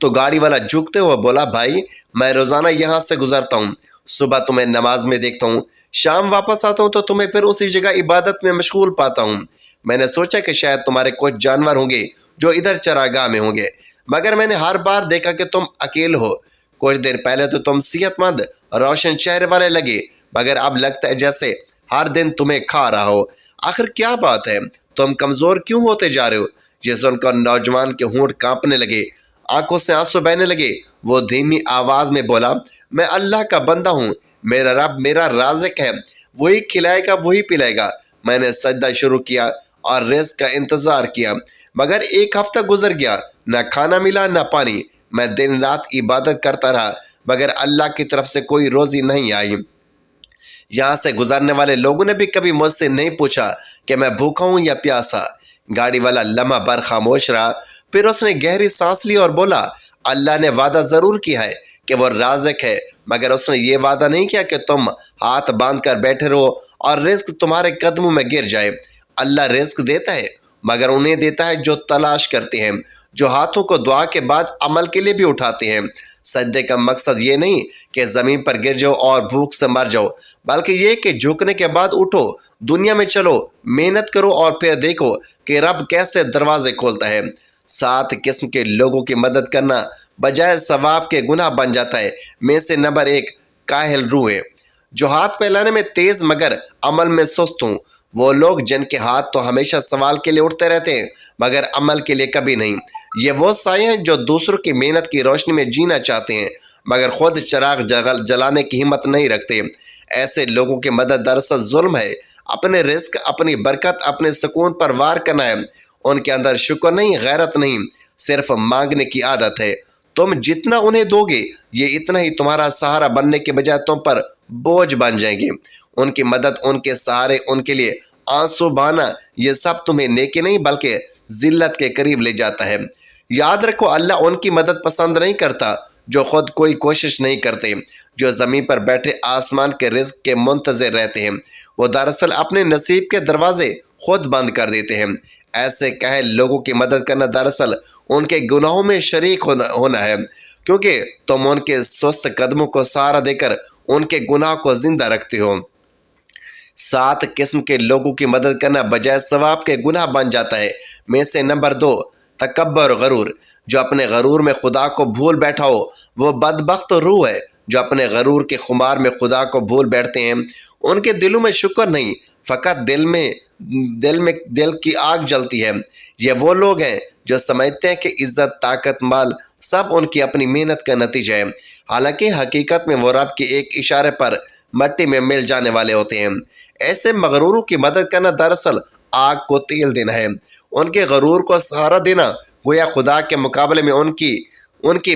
تو گاڑی والا جھکتے ہوئے بولا، بھائی میں روزانہ یہاں سے گزرتا ہوں، صبح تمہیں نماز میں دیکھتا ہوں، شام واپس آتا ہوں تو تمہیں پھر اسی جگہ عبادت میں مشغول پاتا ہوں۔ میں نے سوچا کہ شاید تمہارے کچھ جانور ہوں گے جو ادھر چراگاہ میں ہوں گے، مگر میں نے ہر بار دیکھا کہ تم اکیلے ہو۔ کچھ دیر پہلے تو تم صحت مند روشن چہرے والے لگے، مگر اب لگتا ہے جیسے ہر دن تمہیں کھا رہا ہو۔ آخر کیا بات ہے؟ تم کمزور کیوں ہوتے جا رہے ہو؟ یہ سن کر نوجوان کے ہونٹ کانپنے لگے، آنکھوں سے آنسو بہنے لگے۔ وہ دھیمی آواز میں بولا، میں اللہ کا بندہ ہوں، میرا رب میرا رازق ہے، وہی کھلائے گا وہی پلائے گا۔ میں نے سجدہ شروع کیا اور رزق کا انتظار کیا، مگر ایک ہفتہ گزر گیا، نہ کھانا ملا نہ پانی۔ میں دن رات عبادت کرتا رہا، مگر اللہ کی طرف سے کوئی روزی نہیں آئی۔ یہاں سے گزرنے والے لوگوں نے بھی کبھی مجھ سے نہیں پوچھا کہ میں بھوکا ہوں یا پیاسا۔ گاڑی والا لمحہ بھر خاموش رہا، پھر اس نے گہری سانس لی اور بولا، اللہ نے وعدہ ضرور کیا ہے کہ وہ رازق ہے، مگر اس نے یہ وعدہ نہیں کیا کہ تم ہاتھ باندھ کر بیٹھے رہو اور رزق تمہارے قدموں میں گر جائے۔ اللہ رزق دیتا ہے، مگر انہیں دیتا ہے جو تلاش کرتے ہیں، جو ہاتھوں کو دعا کے بعد عمل کے لیے بھی اٹھاتے ہیں۔ سجدے کا مقصد یہ نہیں کہ زمین پر گر جاؤ اور بھوک سے مر جاؤ، بلکہ یہ کہ جھکنے کے بعد اٹھو، دنیا میں چلو، محنت کرو اور پھر دیکھو کہ رب کیسے دروازے کھولتا ہے۔ 7 قسم کے لوگوں کی مدد کرنا بجائے ثواب کے گناہ بن جاتا ہے۔ میں سے نمبر 1، کاہل روح ہے، جو ہاتھ پھیلانے میں تیز مگر عمل میں سست ہوں۔ وہ لوگ جن کے ہاتھ تو ہمیشہ سوال کے لیے اٹھتے رہتے ہیں مگر عمل کے لیے کبھی نہیں۔ یہ وہ سائے ہیں جو دوسروں کی محنت کی روشنی میں جینا چاہتے ہیں مگر خود چراغ جلانے کی ہمت نہیں رکھتے۔ ایسے لوگوں کی مدد دراصل ظلم ہے۔ اپنے رزق، اپنی برکت، اپنے سکون پر وار کرنا ہے۔ ان کے اندر شکر نہیں، غیرت نہیں، صرف مانگنے کی عادت ہے۔ تم جتنا انہیں دو گے یہ اتنا ہی تمہارا سہارا بننے کے بجائے تم پر بوجھ بن جائیں گے۔ ان کی مدد، ان کے سہارے، ان کے لیے آنسو بہانا، یہ سب تمہیں نیکی نہیں بلکہ ذلت کے قریب لے جاتا ہے۔ یاد رکھو، اللہ ان کی مدد پسند نہیں کرتا جو خود کوئی کوشش نہیں کرتے، جو زمین پر بیٹھے آسمان کے رزق کے منتظر رہتے ہیں۔ وہ دراصل اپنے نصیب کے دروازے خود بند کر دیتے ہیں۔ ایسے کاہل لوگوں کی مدد کرنا دراصل ان کے گناہوں میں شریک ہونا ہے، کیونکہ تم ان کے سست قدموں کو سہارا دے کر ان کے گناہ کو زندہ رکھتے ہو۔ 7 قسم کے لوگوں کی مدد کرنا بجائے ثواب کے گناہ بن جاتا ہے۔ میں سے نمبر 2، تکبر غرور، جو اپنے غرور میں خدا کو بھول بیٹھا ہو۔ وہ بدبخت روح ہے جو اپنے غرور کے خمار میں خدا کو بھول بیٹھتے ہیں۔ ان کے دلوں میں شکر نہیں، فقط دل کی آگ جلتی ہے۔ یہ وہ لوگ ہیں جو سمجھتے ہیں کہ عزت، طاقت، مال سب ان کی اپنی محنت کا نتیجہ ہے، حالانکہ حقیقت میں وہ رب کے ایک اشارے پر مٹی میں مل جانے والے ہوتے ہیں۔ ایسے مغروروں کی مدد کرنا دراصل آگ کو تیل دینا ہے۔ ان کے غرور کو سہارا دینا گویا خدا کے مقابلے میں ان کی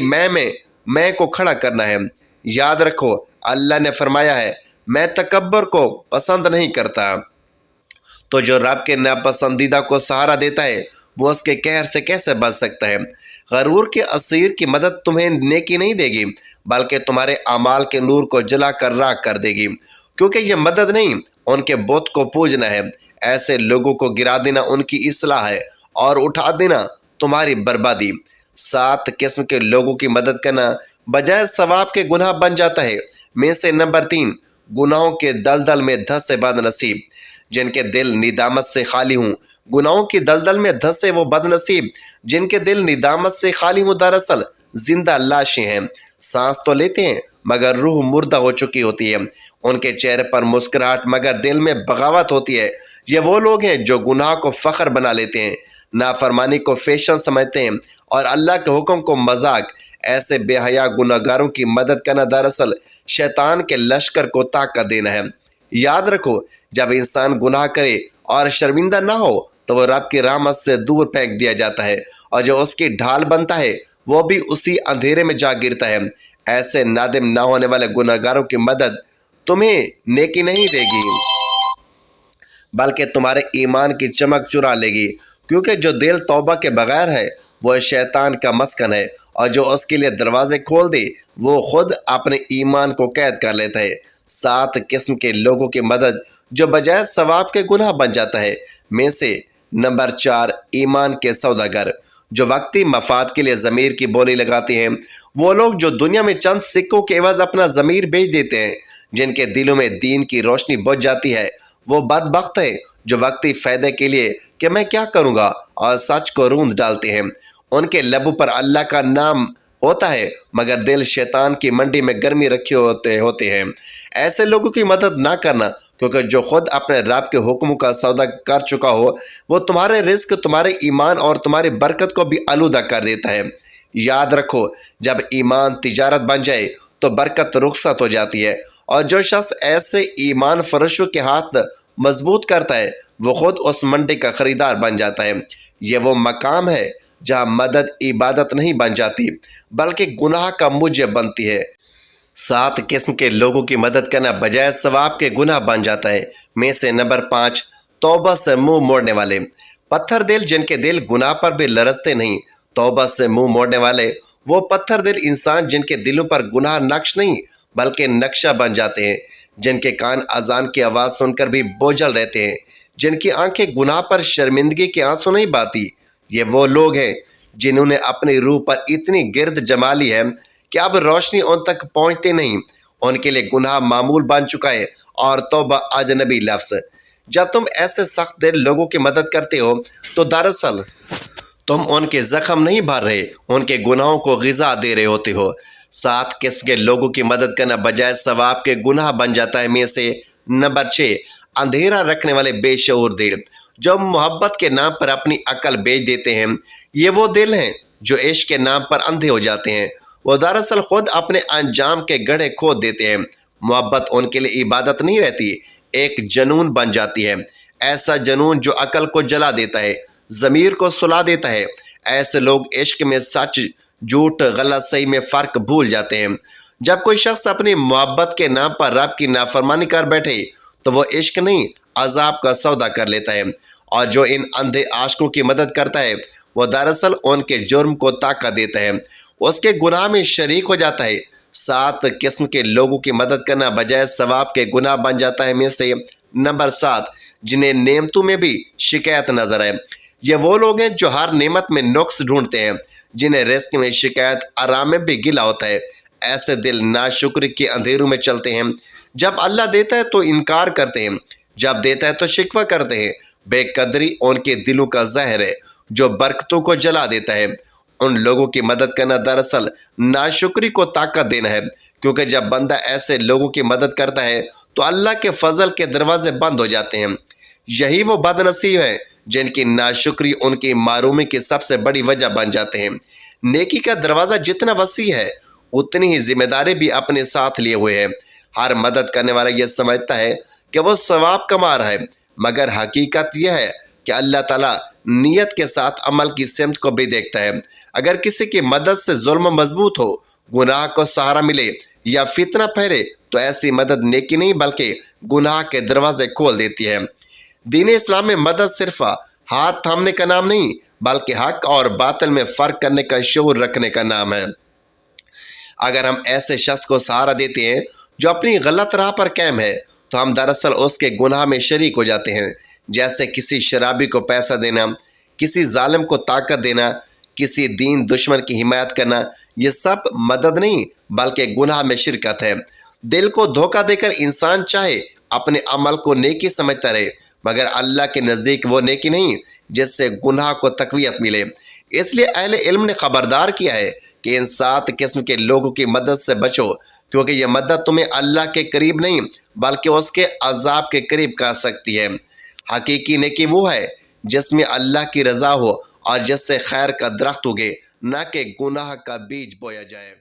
میں کو کھڑا کرنا ہے۔ یاد رکھو، اللہ نے فرمایا ہے، میں تکبر کو پسند نہیں کرتا۔ تو جو رب کے ناپسندیدہ کو سہارا دیتا ہے وہ اس کے قہر سے کیسے بچ سکتا ہے؟ غرور کے اسیر کی مدد تمہیں نیکی نہیں دے گی بلکہ تمہارے اعمال کے نور کو جلا کر راکھ کر دے گی، کیونکہ یہ مدد نہیں، ان کے بت کو پوجنا ہے۔ ایسے لوگوں کو گرا دینا ان کی اصلاح ہے اور اٹھا دینا تمہاری بربادی۔ 7 قسم کے لوگوں کی مدد کرنا بجائے ثواب کے گناہ بن جاتا ہے۔ میں سے نمبر 3، گناہوں کے دلدل میں دھسے بد نصیب، جن کے دل ندامت سے خالی ہوں۔ گناہوں کی دلدل میں دھسے وہ بد نصیب جن کے دل ندامت سے خالی ہوں دراصل زندہ لاشیں ہیں۔ سانس تو لیتے ہیں مگر روح مردہ ہو چکی ہوتی ہے۔ ان کے چہرے پر مسکراہٹ مگر دل میں بغاوت ہوتی ہے۔ یہ وہ لوگ ہیں جو گناہ کو فخر بنا لیتے ہیں، نافرمانی کو فیشن سمجھتے ہیں اور اللہ کے حکم کو مذاق۔ ایسے بے حیا گناہ گاروں کی مدد کرنا دراصل شیطان کے لشکر کو طاقت دینا ہے۔ یاد رکھو، جب انسان گناہ کرے اور شرمندہ نہ ہو تو وہ رب کی رحمت سے دور پھینک دیا جاتا ہے، اور جو اس کی ڈھال بنتا ہے وہ بھی اسی اندھیرے میں جا گرتا ہے۔ ایسے نادم نہ ہونے والے گناہ گاروں کی مدد تمہیں نیکی نہیں دے گی بلکہ تمہارے ایمان کی چمک چرا لے گی، کیونکہ جو دل توبہ کے بغیر ہے وہ شیطان کا مسکن ہے، اور جو اس کے لیے دروازے کھول دے وہ خود اپنے ایمان کو قید کر لیتا ہے۔ 7 قسم کے لوگوں کی مدد جو بجائے ثواب کے گناہ بن جاتا ہے۔ میں سے نمبر 4، ایمان کے سوداگر، جو وقتی مفاد کے لیے ضمیر کی بولی لگاتے ہیں، وہ لوگ جو دنیا میں چند سکوں کے عوض اپنا ضمیر بیچ دیتے ہیں، جن کے دلوں میں دین کی روشنی بجھ جاتی ہے، وہ بدبخت ہے جو وقتی فائدے کے لیے کہ میں کیا کروں گا اور سچ کو روند ڈالتے ہیں۔ ان کے لبوں پر اللہ کا نام ہوتا ہے مگر دل شیطان کی منڈی میں گرمی رکھے ہوتے ہیں۔ ایسے لوگوں کی مدد نہ کرنا، کیونکہ جو خود اپنے رب کے حکموں کا سودا کر چکا ہو، وہ تمہارے رزق، تمہارے ایمان اور تمہاری برکت کو بھی آلودہ کر دیتا ہے۔ یاد رکھو، جب ایمان تجارت بن جائے تو برکت رخصت ہو جاتی ہے، اور جو شخص ایسے ایمان فروشوں کے ہاتھ مضبوط کرتا ہے وہ خود اس منڈی کا خریدار بن جاتا ہے۔ یہ وہ مقام ہے جہاں مدد عبادت نہیں بن جاتی بلکہ گناہ کا موجب بنتی ہے۔ 7 قسم کے لوگوں کی مدد کرنا بجائے ثواب کے گناہ بن جاتا ہے۔ میں سے نمبر 5، توبہ سے منہ موڑنے والے۔ پتھر دل جن کے دل گناہ پر بھی لرزتے نہیں، توبہ سے منہ موڑنے والے وہ پتھر دل انسان جن کے دلوں پر گناہ نقش نہیں بلکہ نقشہ بن جاتے ہیں، جن کے کان اذان کی آواز سن کر بھی بوجھل رہتے ہیں، جن کی آنکھیں گناہ پر شرمندگی کے آنسو نہیں بہاتی۔ یہ وہ لوگ ہیں جنہوں نے اپنی روح پر اتنی گرد جما لی ہے کہ اب روشنی ان تک پہنچتے نہیں۔ ان کے لیے گناہ معمول بن چکا ہے اور توبہ اجنبی لفظ۔ جب تم ایسے سخت دل لوگوں کی مدد کرتے ہو تو دراصل تم ان کے زخم نہیں بھر رہے، ان کے گناہوں کو غذا دے رہے ہوتے ہو۔ 7 قسم کے لوگوں کی مدد کرنا بجائے ثواب کے گناہ بن جاتا ہے۔ میں سے نمبر 6، اندھیرا رکھنے والے بے شعور دل جو محبت کے نام پر اپنی عقل بیچ دیتے ہیں۔ یہ وہ دل ہیں جو عشق کے نام پر اندھے ہو جاتے ہیں، وہ دراصل خود اپنے انجام کے گڑھے کھود دیتے ہیں۔ محبت ان کے لیے عبادت نہیں رہتی، ایک جنون بن جاتی ہے، ایسا جنون جو عقل کو جلا دیتا ہے، ضمیر کو سلا دیتا ہے۔ ایسے لوگ عشق میں سچ جھوٹ غلط صحیح میں فرق بھول جاتے ہیں۔ جب کوئی شخص اپنی محبت کے نام پر رب کی نافرمانی کر بیٹھے تو وہ عشق نہیں عذاب کا سودا کر لیتا ہے، اور جو ان اندھے عاشقوں کی مدد کرتا ہے وہ دراصل ان کے جرم کو طاقت دیتا ہے، اس کے گناہ میں شریک ہو جاتا ہے۔ 7 قسم کے لوگوں کی مدد کرنا بجائے ثواب کے گناہ بن جاتا ہے۔ میں سے نمبر 7، جنہیں نعمتوں میں بھی شکایت نظر ہے۔ یہ وہ لوگ ہیں جو ہر نعمت میں نقص ڈھونڈتے ہیں، جنہیں رزق میں شکایت، آرام میں بھی گلہ ہوتا ہے۔ ایسے دل ناشکری کے اندھیروں میں چلتے ہیں، جب اللہ دیتا ہے تو انکار کرتے ہیں، جب دیتا ہے تو شکوہ کرتے ہیں۔ بے قدری ان کے دلوں کا زہر ہے جو برکتوں کو جلا دیتا ہے۔ ان لوگوں کی مدد کرنا دراصل ناشکری کو طاقت دینا ہے، کیونکہ جب بندہ ایسے لوگوں کی مدد کرتا ہے تو اللہ کے فضل کے دروازے بند ہو جاتے ہیں۔ یہی وہ بد نصیب ہیں جن کی ناشکری ان کی محرومی کی سب سے بڑی وجہ بن جاتے ہیں۔ نیکی کا دروازہ جتنا وسیع ہے اتنی ہی ذمہ داری بھی اپنے ساتھ لیے ہوئے ہے۔ ہر مدد کرنے والا یہ سمجھتا ہے کہ وہ ثواب کما رہا ہے، مگر حقیقت یہ ہے کہ اللہ تعالیٰ نیت کے ساتھ عمل کی سمت کو بھی دیکھتا ہے۔ اگر کسی کی مدد سے ظلم مضبوط ہو، گناہ کو سہارا ملے یا فتنہ پھیلے تو ایسی مدد نیکی نہیں بلکہ گناہ کے دروازے کھول دیتی ہے۔ دین اسلام میں مدد صرف ہاتھ تھامنے کا نام نہیں بلکہ حق اور باطل میں فرق کرنے کا شعور رکھنے کا نام ہے۔ اگر ہم ایسے شخص کو سہارا دیتے ہیں جو اپنی غلط راہ پر قائم ہے تو ہم دراصل اس کے گناہ میں شریک ہو جاتے ہیں، جیسے کسی شرابی کو پیسہ دینا، کسی ظالم کو طاقت دینا، کسی دین دشمن کی حمایت کرنا۔ یہ سب مدد نہیں بلکہ گناہ میں شرکت ہے۔ دل کو دھوکہ دے کر انسان چاہے اپنے عمل کو نیکی سمجھتا رہے، مگر اللہ کے نزدیک وہ نیکی نہیں جس سے گناہ کو تقویت ملے۔ اس لیے اہل علم نے خبردار کیا ہے کہ ان 7 قسم کے لوگوں کی مدد سے بچو، کیونکہ یہ مدد تمہیں اللہ کے قریب نہیں بلکہ اس کے عذاب کے قریب کر سکتی ہے۔ حقیقی نیکی وہ ہے جس میں اللہ کی رضا ہو اور جس سے خیر کا درخت اگے، نہ کہ گناہ کا بیج بویا جائے۔